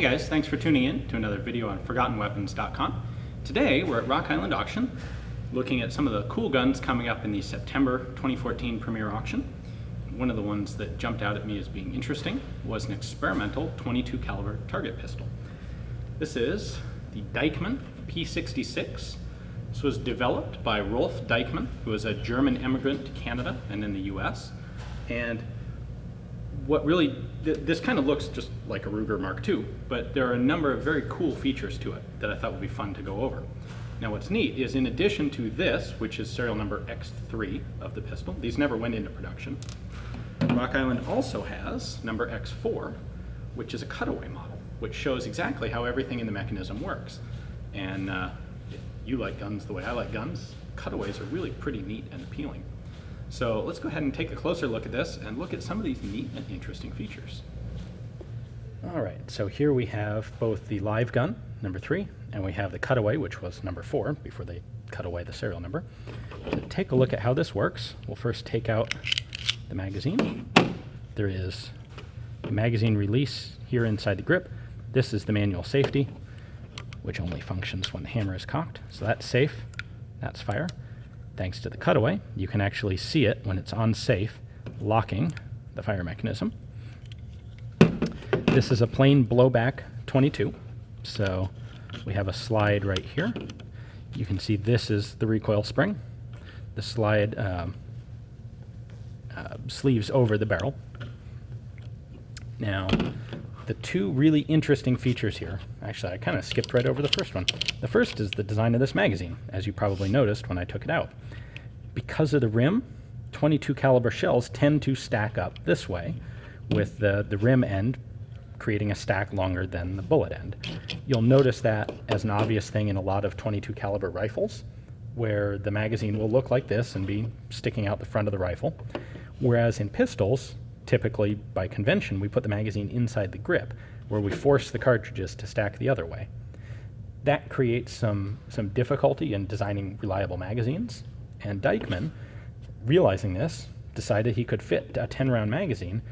Hi guys, thanks for tuning in to another video on ForgottenWeapons.com. Today we're at Rock Island Auction looking at some of the cool guns coming up in the September 2014 premiere auction. One of the ones that jumped out at me as being interesting was an experimental 22 caliber target pistol. This is the Dieckmann P66. This was developed by Rolf Dieckmann, who is a German immigrant to Canada and in the US. And what really, this kind of looks just like a Ruger Mark II, but there are a number of very cool features to it that I thought would be fun to go over. Now what's neat is in addition to this, which is serial number X3 of the pistol, these never went into production, Rock Island also has number X4, which is a Cutaway model, which shows exactly how everything in the mechanism works. And if you like guns the way I like guns, cutaways are really pretty neat and appealing. So let's go ahead and take a closer look at this and look at some of these neat and interesting features. All right, so here we have both the live gun, number 3, and we have the Cutaway, which was number 4, before they cut away the serial number. To take a look at how this works, we'll first take out the magazine. There is a magazine release here inside the grip. This is the manual safety, which only functions when the hammer is cocked. So that's safe, that's fire. Thanks to the Cutaway, you can actually see it when it's on safe, locking the fire mechanism. This is a plain blowback 22, so we have a slide right here. You can see this is the recoil spring. The slide sleeves over the barrel. Now, the two really interesting features here, actually I kind of skipped right over the first one. The first is the design of this magazine, as you probably noticed when I took it out. Because of the rim, 22 caliber shells tend to stack up this way, with the rim end creating a stack longer than the bullet end. You'll notice that as an obvious thing in a lot of 22 caliber rifles, where the magazine will look like this and be sticking out the front of the rifle, whereas in pistols, typically by convention, we put the magazine inside the grip, where we force the cartridges to stack the other way. That creates some difficulty in designing reliable magazines, and Dieckmann, realizing this, decided he could fit a 10-round magazine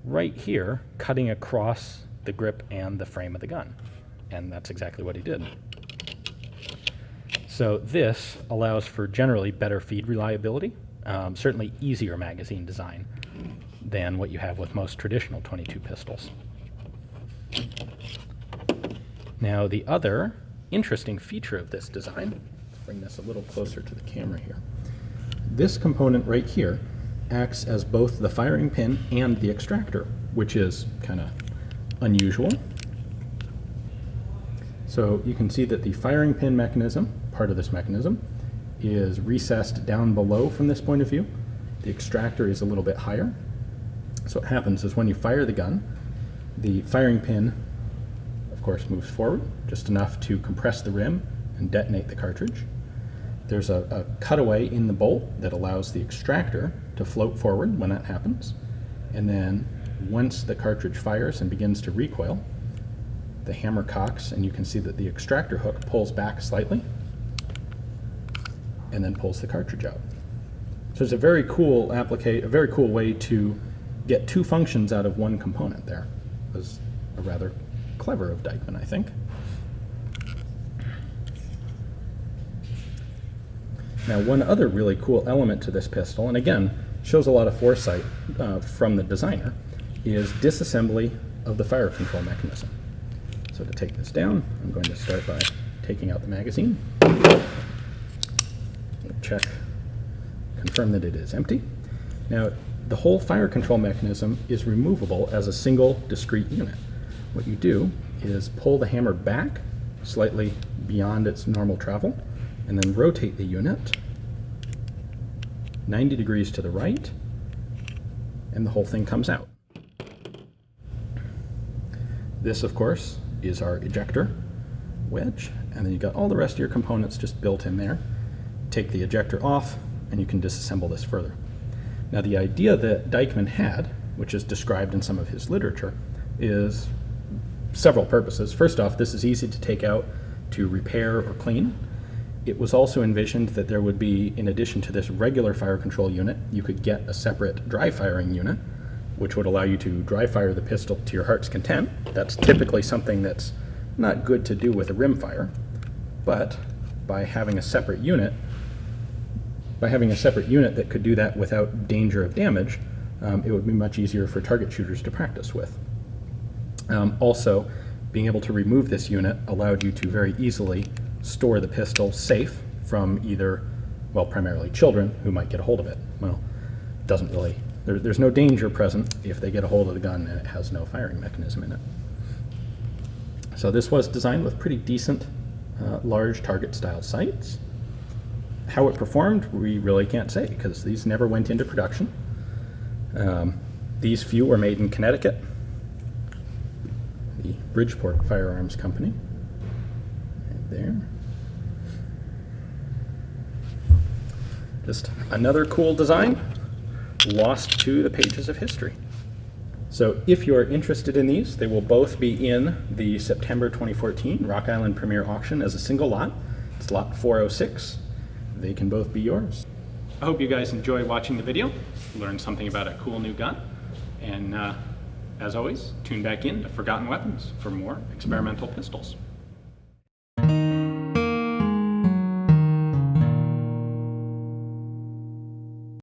right here, cutting across the grip and the frame of the gun. And that's exactly what he did. So this allows for generally better feed reliability, certainly easier magazine design than what you have with most traditional 22 pistols. Now the other interesting feature of this design, let's bring this a little closer to the camera here. This component right here acts as both the firing pin and the extractor, which is kind of unusual. So you can see that the firing pin mechanism, part of this mechanism, is recessed down below from this point of view. The extractor is a little bit higher. So what happens is when you fire the gun, the firing pin, of course, moves forward just enough to compress the rim and detonate the cartridge. There's a cutaway in the bolt that allows the extractor to float forward when that happens. And then once the cartridge fires and begins to recoil, the hammer cocks, and you can see that the extractor hook pulls back slightly and then pulls the cartridge out. So it's a very cool way to get two functions out of one component there. It was a rather clever of Dieckmann, I think. Now, one other really cool element to this pistol, and again, shows a lot of foresight from the designer, is disassembly of the fire control mechanism. So to take this down, I'm going to start by taking out the magazine. Check, confirm that it is empty. Now, the whole fire control mechanism is removable as a single discrete unit. What you do is pull the hammer back slightly beyond its normal travel, and then rotate the unit 90 degrees to the right, and the whole thing comes out. This, of course, is our ejector wedge, and then you've got all the rest of your components just built in there. Take the ejector off, and you can disassemble this further. Now, the idea that Dieckmann had, which is described in some of his literature, is several purposes. First off, this is easy to take out to repair or clean. It was also envisioned that there would be, in addition to this regular fire control unit, you could get a separate dry firing unit which would allow you to dry fire the pistol to your heart's content. That's typically something that's not good to do with a rimfire, but by having a separate unit that could do that without danger of damage, it would be much easier for target shooters to practice with. Also, being able to remove this unit allowed you to very easily store the pistol safe from either, well, primarily children who might get a hold of it. Well, it doesn't really, there's no danger present if they get a hold of the gun and it has no firing mechanism in it. So this was designed with pretty decent large target style sights. How it performed, we really can't say because these never went into production. These few were made in Connecticut, the Bridgeport Firearms Company, right there. Just another cool design lost to the pages of history. So if you're interested in these, they will both be in the September 2014 Rock Island Premier Auction as a single lot. It's lot 406. They can both be yours. I hope you guys enjoyed watching the video, learned something about a cool new gun, and as always, tune back in to Forgotten Weapons for more experimental pistols.